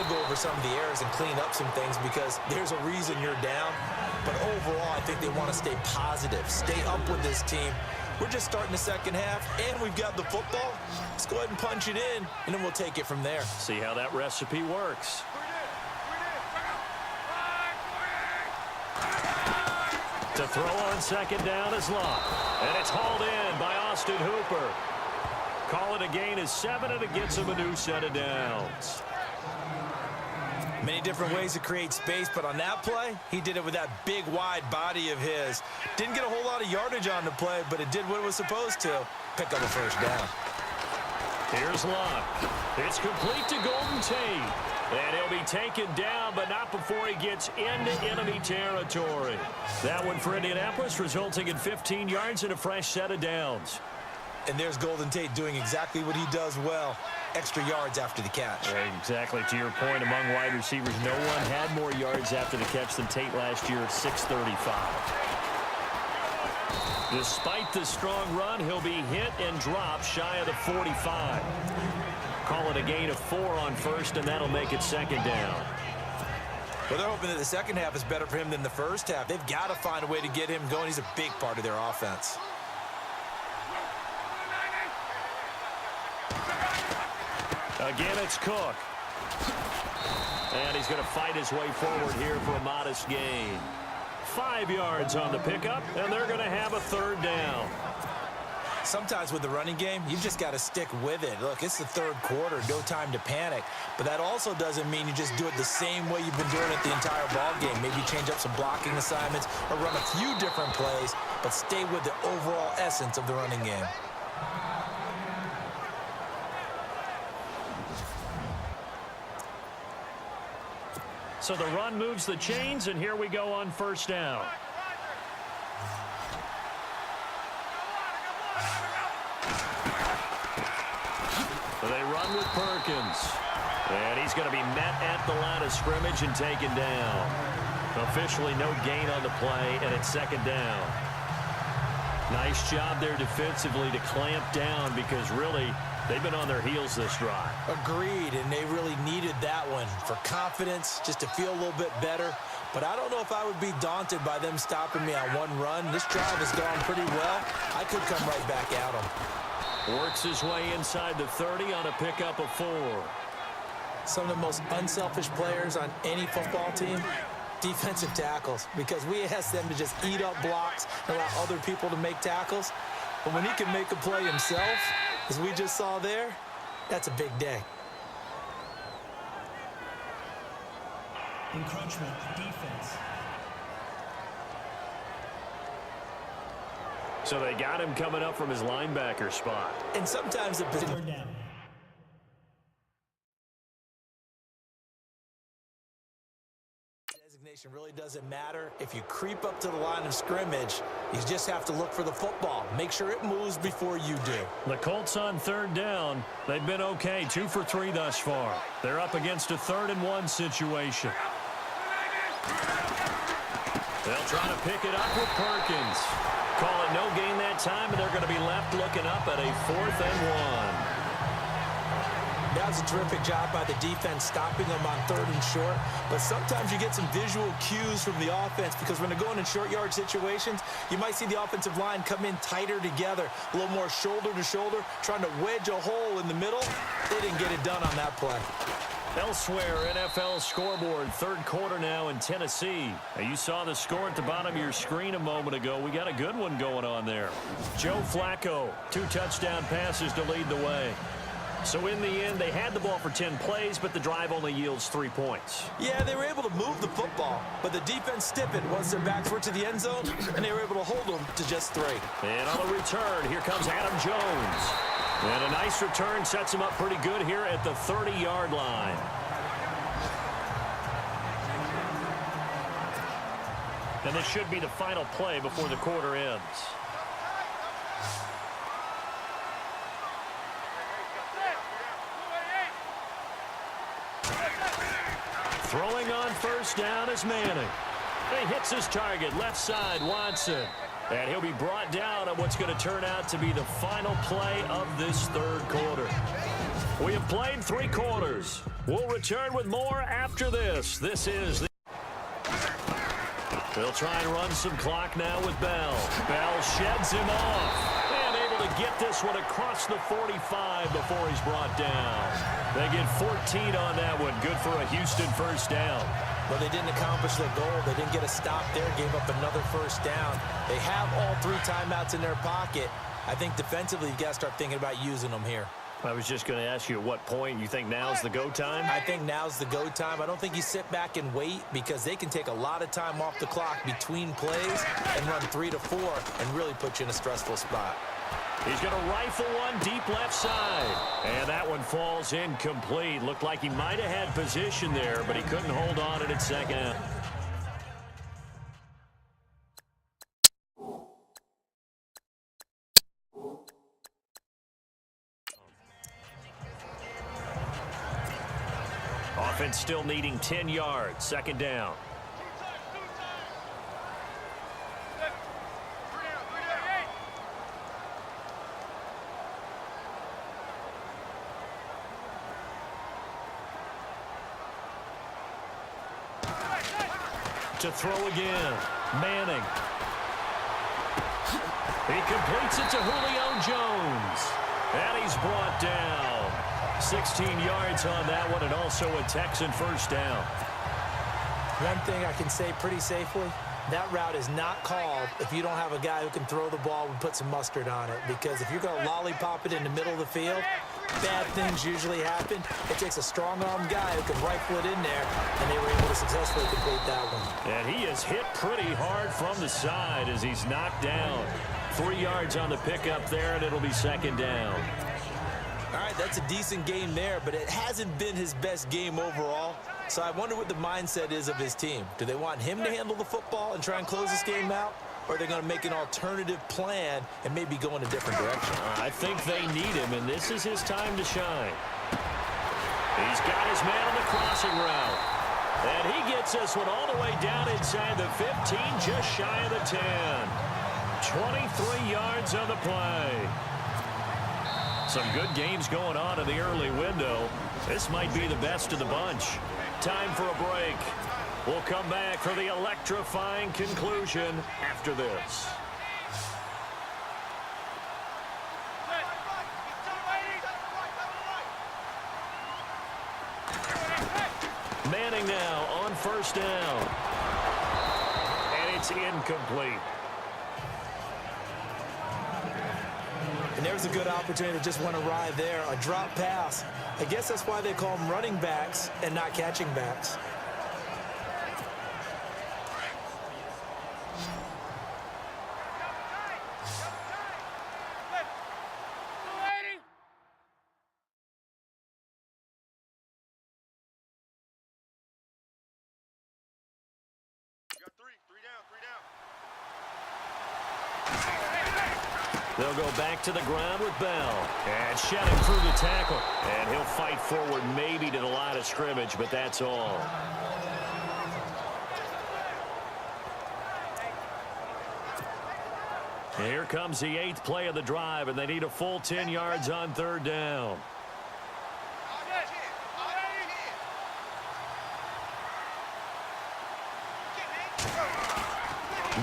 to go over some of the errors and clean up some things because there's a reason you're down. But overall, I think they want to stay positive, stay up with this team. We're just starting the second half, and we've got the football. Let's go ahead and punch it in, and then we'll take it from there. See how that recipe works. To throw on second down is Locke. And it's hauled in by Austin Hooper. Call it a gain of 7, and it gets him a new set of downs. Many different ways to create space, but on that play, he did it with that big, wide body of his. Didn't get a whole lot of yardage on the play, but it did what it was supposed to. Pick up a first down. Here's Locke. It's complete to Golden Tate. And he'll be taken down, but not before he gets into enemy territory. That one for Indianapolis, resulting in 15 yards and a fresh set of downs. And there's Golden Tate doing exactly what he does well. Extra yards after the catch. Right, exactly. To your point, among wide receivers, no one had more yards after the catch than Tate last year at 635. Despite the strong run, he'll be hit and dropped shy of the 45. Call it a gain of 4 on first, and that'll make it second down. Well, they're hoping that the second half is better for him than the first half. They've got to find a way to get him going. He's a big part of their offense. Again, it's Cook. And he's going to fight his way forward here for a modest gain. 5 yards on the pickup, and they're going to have a third down. Sometimes with the running game, you've just got to stick with it. Look, it's the third quarter, no time to panic. But that also doesn't mean you just do it the same way you've been doing it the entire ball game. Maybe change up some blocking assignments or run a few different plays, but stay with the overall essence of the running game. So the run moves the chains, and here we go on first down. They run with Perkins. And he's going to be met at the line of scrimmage and taken down. Officially no gain on the play, and it's second down. Nice job there defensively to clamp down because really they've been on their heels this drive. Agreed, and they really needed that one for confidence, just to feel a little bit better. But I don't know if I would be daunted by them stopping me on one run. This drive has gone pretty well. I could come right back at them. Works his way inside the 30 on a pickup of 4. Some of the most unselfish players on any football team, defensive tackles, because we ask them to just eat up blocks and allow other people to make tackles. But when he can make a play himself, as we just saw there, that's a big day. Encroachment defense. So they got him coming up from his linebacker spot. And sometimes the Third down. designation really doesn't matter. If you creep up to the line of scrimmage, you just have to look for the football. Make sure it moves before you do. The Colts on third down. They've been okay, 2 for 3 thus far. They're up against a 3rd and 1 situation. They'll try to pick it up with Perkins. Call it no gain that time, and they're going to be left looking up at a 4th and 1. That was a terrific job by the defense stopping them on 3rd and short. But sometimes you get some visual cues from the offense because when they're going in short yard situations, you might see the offensive line come in tighter together, a little more shoulder to shoulder, trying to wedge a hole in the middle. They didn't get it done on that play. Elsewhere, NFL scoreboard, 3rd quarter now in Tennessee. Now, you saw the score at the bottom of your screen a moment ago. We got a good one going on there. Joe Flacco, 2 touchdown passes to lead the way. So in the end, they had the ball for 10 plays, but the drive only yields 3 points. Yeah, they were able to move the football, but the defense stiffened once their backs were to the end zone, and they were able to hold them to just 3. And on the return, here comes Adam Jones. And a nice return sets him up pretty good here at the 30-yard line. And this should be the final play before the quarter ends. Throwing on first down is Manning. He hits his target, left side, Watson. And he'll be brought down on what's going to turn out to be the final play of this 3rd quarter. We have played 3 quarters. We'll return with more after this. This is the... They'll try and run some clock now with Bell. Bell sheds him off. And able to get this one across the 45 before he's brought down. They get 14 on that one. Good for a Houston first down. Well, they didn't accomplish their goal. They didn't get a stop there, gave up another first down. They have all 3 timeouts in their pocket. I think defensively, you got to start thinking about using them here. I was just going to ask you at what point you think now's the go time? I think now's the go time. I don't think you sit back and wait because they can take a lot of time off the clock between plays and run 3 to 4 and really put you in a stressful spot. He's going to rifle one deep left side. And that one falls incomplete. Looked like he might have had position there, but he couldn't hold on at second. Offense still needing 10 yards. Second down. To throw again. Manning. He completes it to Julio Jones. And he's brought down. 16 yards on that one, and also a Texan first down. One thing I can say pretty safely, that route is not called if you don't have a guy who can throw the ball and put some mustard on it. Because if you're going to lollipop it in the middle of the field, bad things usually happen. It takes a strong-arm guy who can rifle it in there, and they were able to successfully complete that one. And he is hit pretty hard from the side as he's knocked down. 3 yards on the pickup there, and it'll be second down. All right, that's a decent game there, but it hasn't been his best game overall. So I wonder what the mindset is of his team. Do they want him to handle the football and try and close this game out? Or are they going to make an alternative plan and maybe go in a different direction? I think they need him, and this is his time to shine. He's got his man on the crossing route. And he gets this one all the way down inside the 15, just shy of the 10. 23 yards on the play. Some good games going on in the early window. This might be the best of the bunch. Time for a break. We'll come back for the electrifying conclusion after this. Manning now on first down. And it's incomplete. And there's a good opportunity to just want to ride there. A drop pass. I guess that's why they call them running backs and not catching backs. They'll go back to the ground with Bell. And shedding through the tackle. And he'll fight forward maybe to the line of scrimmage, but that's all. And here comes the 8th play of the drive, and they need a full 10 yards on third down.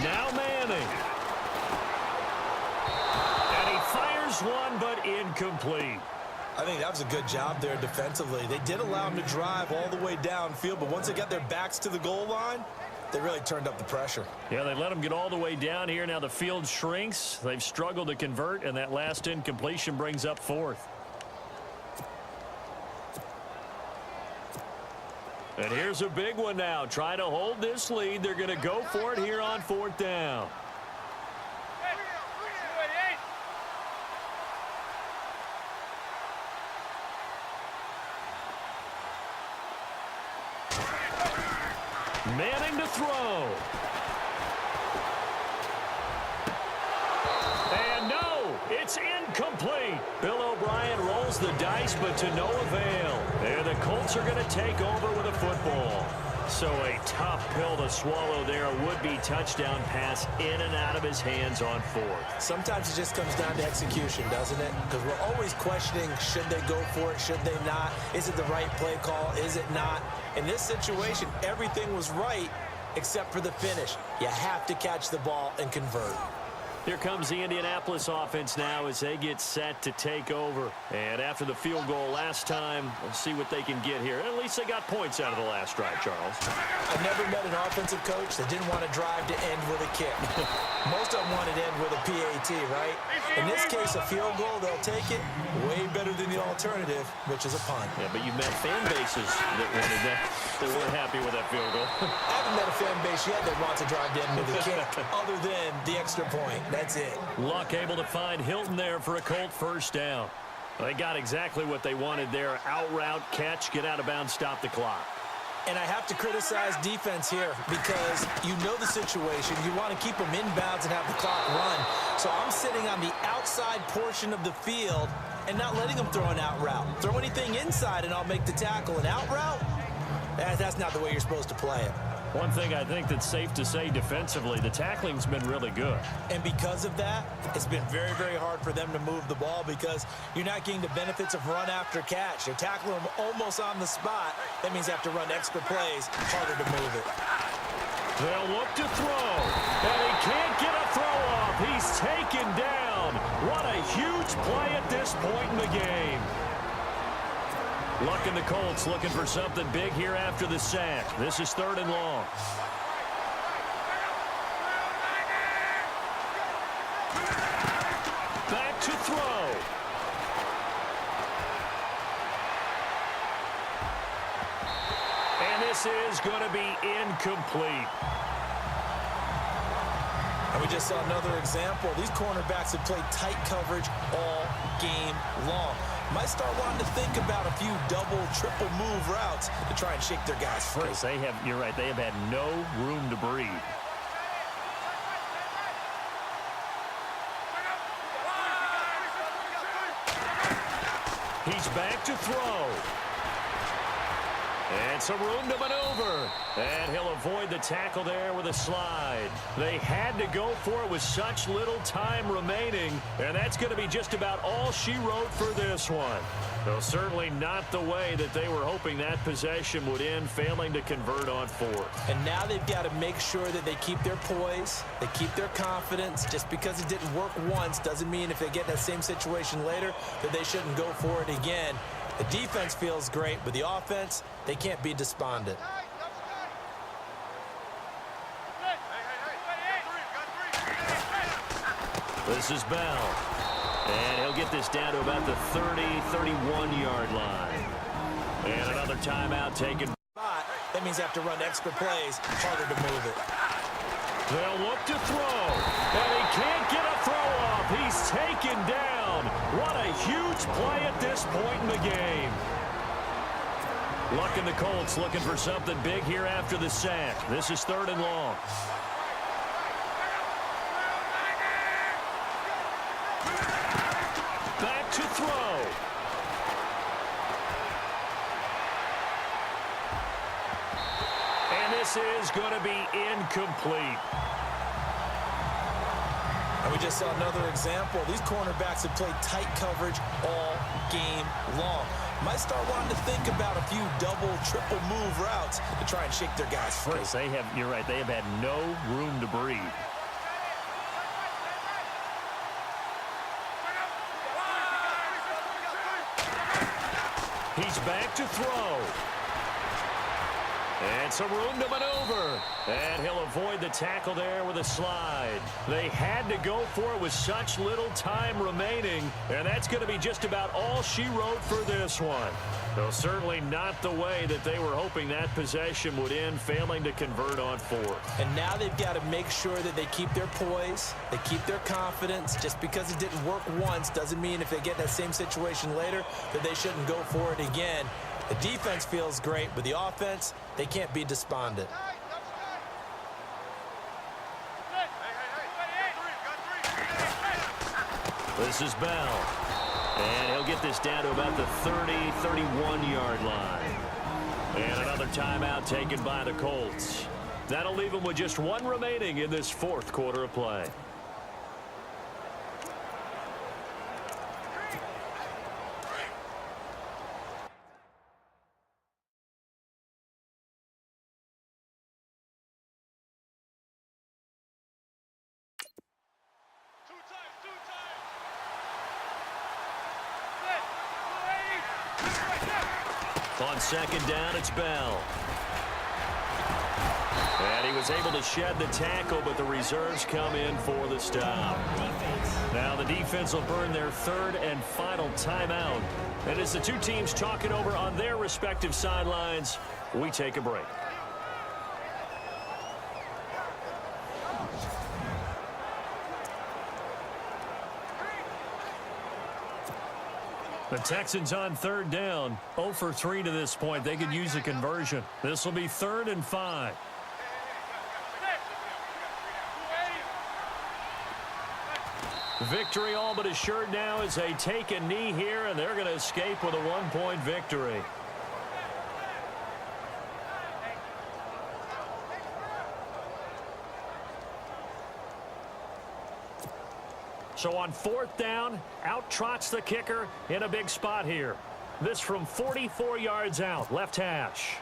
Now Manning. One, but incomplete. I think that was a good job there defensively. They did allow him to drive all the way downfield, but once they got their backs to the goal line, they really turned up the pressure. Yeah, they let him get all the way down here. Now the field shrinks. They've struggled to convert, and that last incompletion brings up 4th. And here's a big one now. Trying to hold this lead. They're going to go for it here on 4th down. Manning to throw. And no, it's incomplete. Bill O'Brien rolls the dice, but to no avail. And the Colts are going to take over with a football. So a tough pill to swallow there. A would-be touchdown pass in and out of his hands on fourth. Sometimes it just comes down to execution, doesn't it? Because we're always questioning, should they go for it, should they not? Is it the right play call, is it not? In this situation, everything was right except for the finish. You have to catch the ball and convert. Here comes the Indianapolis offense now as they get set to take over. And after the field goal last time, we'll see what they can get here. At least they got points out of the last drive, Charles. I've never met an offensive coach that didn't want to drive to end with a kick. Most of them want to end with a PAT, right? In this case, a field goal, they'll take it way better than the alternative, which is a punt. Yeah, but you've met fan bases that wanted that. They weren't happy with that field goal. I haven't met a fan base yet that wants to drive to end with a kick other than the extra point. That's it. Luck able to find Hilton there for a Colt first down. They got exactly what they wanted there. Out route, catch, get out of bounds, stop the clock. And I have to criticize defense here because you know the situation. You want to keep them inbounds and have the clock run. So I'm sitting on the outside portion of the field and not letting them throw an out route. Throw anything inside and I'll make the tackle. An out route? That's not the way you're supposed to play it. One thing I think that's safe to say defensively, the tackling's been really good. And because of that, it's been very, very hard for them to move the ball because you're not getting the benefits of run after catch. You're tackling them almost on the spot. That means you have to run extra plays, harder to move it. They'll look to throw, and he can't get a throw off. He's taken down. What a huge play at this point in the game. Luck in the Colts looking for something big here after the sack. This is 3rd and long. Back to throw. And this is going to be incomplete. And we just saw another example. These cornerbacks have played tight coverage all game long. Might start wanting to think about a few double, triple move routes to try and shake their guys free. They have, you're right, they have had no room to breathe. He's back to throw. And some room to maneuver. And he'll avoid the tackle there with a slide. They had to go for it with such little time remaining. And that's going to be just about all she wrote for this one. Though certainly not the way that they were hoping that possession would end, failing to convert on fourth. And now they've got to make sure that they keep their poise, they keep their confidence. Just because it didn't work once doesn't mean if they get in that same situation later that they shouldn't go for it again. The defense feels great, but the offense, they can't be despondent. This is Bell. And he'll get this down to about the 30, 31-yard line. And another timeout taken. That means they have to run extra plays, harder to move it. They'll look to throw. And he can't get a throw off. He's taken down. What a huge play at this point in the game. Luck in the Colts looking for something big here after the sack. This is 3rd and long. Back to throw. And this is going to be incomplete. And we just saw another example. These cornerbacks have played tight coverage all game long. Might start wanting to think about a few double, triple move routes to try and shake their guys free. They have, you're right, they have had no room to breathe. He's back to throw. And some room to maneuver. And he'll avoid the tackle there with a slide. They had to go for it with such little time remaining. And that's going to be just about all she wrote for this one. Though certainly not the way that they were hoping that possession would end, failing to convert on fourth. And now they've got to make sure that they keep their poise, they keep their confidence. Just because it didn't work once doesn't mean if they get in that same situation later that they shouldn't go for it again. The defense feels great, but the offense, they can't be despondent. This is Bell. And he'll get this down to about the 30, 31-yard line. And another Another timeout taken by the Colts. That'll leave them with just one remaining in this fourth quarter of play. On second down, it's Bell. And he was able to shed the tackle, but the reserves come in for the stop. Now the defense will burn their third and final timeout. And as the two teams talk it over on their respective sidelines, we take a break. The Texans on third down, 0 for 3 to this point. They could use a conversion. This will be 3rd and 5. Victory all but assured now as they take a knee here, and they're going to escape with a 1-point victory. So on 4th down, out trots the kicker in a big spot here. This from 44 yards out, left hash.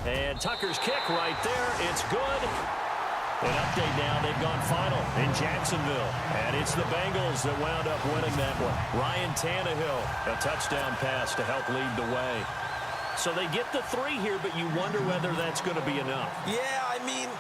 And Tucker's kick right there. It's good. An update now, they've gone final in Jacksonville. And it's the Bengals that wound up winning that one. Ryan Tannehill, a touchdown pass to help lead the way. So they get the 3 here, but you wonder whether that's going to be enough. Yeah, I mean,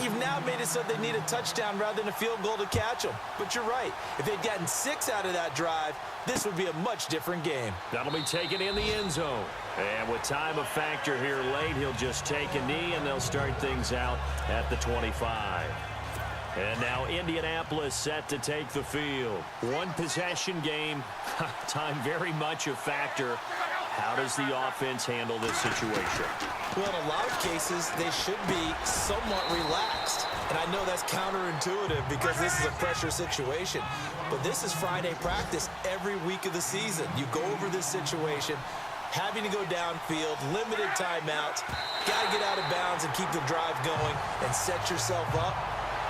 you've now made it so they need a touchdown rather than a field goal to catch them. But you're right. If they'd gotten 6 out of that drive, this would be a much different game. That'll be taken in the end zone. And with time a factor here late, he'll just take a knee, and they'll start things out at the 25. And now Indianapolis set to take the field. One possession game, time very much a factor. How does the offense handle this situation? Well, in a lot of cases, they should be somewhat relaxed. And I know that's counterintuitive because this is a pressure situation. But this is Friday practice every week of the season. You go over this situation, having to go downfield, limited timeouts, got to get out of bounds and keep the drive going and set yourself up.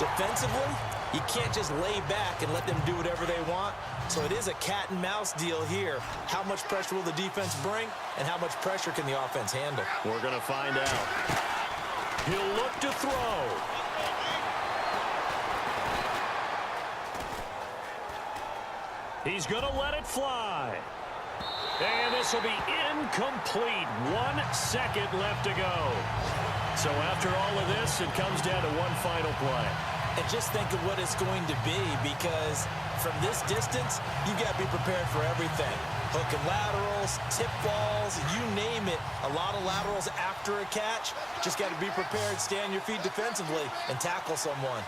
Defensively, you can't just lay back and let them do whatever they want. So it is a cat and mouse deal here. How much pressure will the defense bring, and how much pressure can the offense handle? We're going to find out. He'll look to throw. He's going to let it fly. And this will be incomplete. 1 second left to go. So after all of this, it comes down to one final play. And just think of what it's going to be, because from this distance, you got to be prepared for everything. Hook and laterals, tip balls, you name it. A lot of laterals after a catch. Just got to be prepared, stay on your feet defensively, and tackle someone.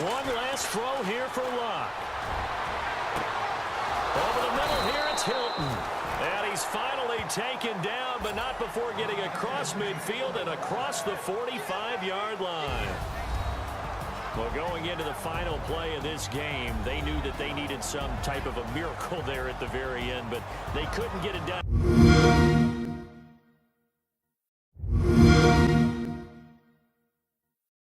One last throw here for Luck. Over the middle here, it's Hilton. And he's finally taken down, but not before getting across midfield and across the 45-yard line. Well, going into the final play of this game, they knew that they needed some type of a miracle there at the very end, but they couldn't get it done.